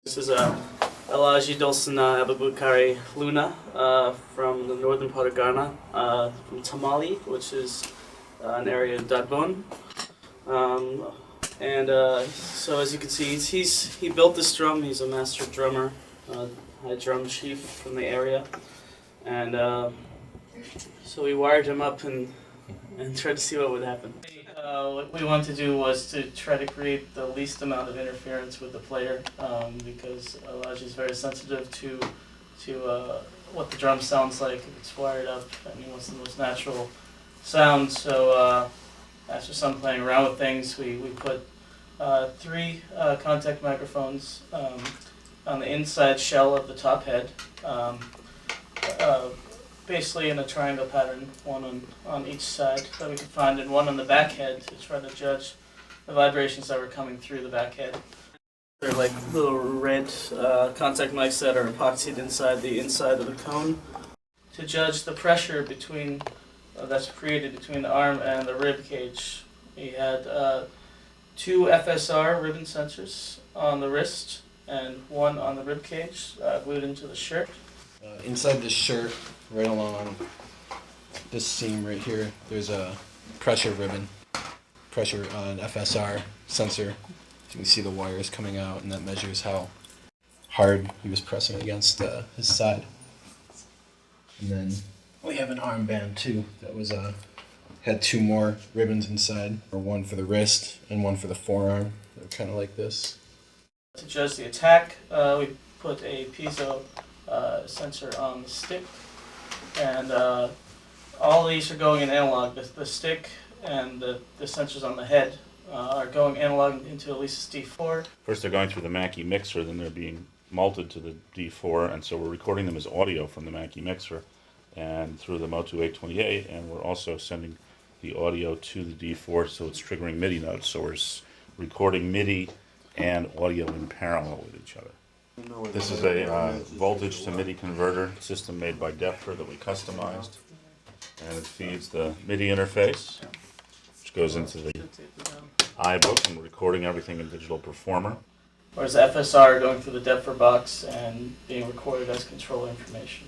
This is Elaji Dolsona Abubakari Luna from the northern part of Ghana, from Tamale, which is an area of Dagbon. So as you can see, he built this drum. He's a master drummer, high drum chief from the area, and so we wired him up and tried to see what would happen. What we wanted to do was to try to create the least amount of interference with the player, because Elaji is very sensitive to what the drum sounds like if it's wired up. I mean, what's the most natural sound. So after some playing around with things, we put 3 contact microphones on the inside shell of the top head, basically in a triangle pattern, one on each side that we could find, and one on the back head to try to judge the vibrations that were coming through the back head. They're like little red contact mics that are epoxied inside the inside of the cone to judge the pressure between that's created between the arm and the rib cage. We had 2 FSR ribbon sensors on the wrist and 1 on the rib cage glued into the shirt. Inside this shirt, right along this seam right here, there's a pressure ribbon, pressure on FSR sensor. You can see the wires coming out, and that measures how hard he was pressing against his side. And then we have an armband too that was had 2 more ribbons inside, or one for the wrist and one for the forearm. They're kind of like this. To judge the attack, we put a piezo sensor on the stick, and all these are going in analog. The stick and the sensors on the head are going analog into Elisa's D4. First they're going through the Mackie mixer, then they're being malted to the D4, and so we're recording them as audio from the Mackie mixer and through the Motu 828, and we're also sending the audio to the D4, so it's triggering MIDI notes. So we're recording MIDI and audio in parallel with each other. This is a voltage to MIDI converter system made by Deptford that we customized, and it feeds the MIDI interface, which goes into the iBook, and we're recording everything in Digital Performer. Whereas FSR going through the Deptford box and being recorded as control information.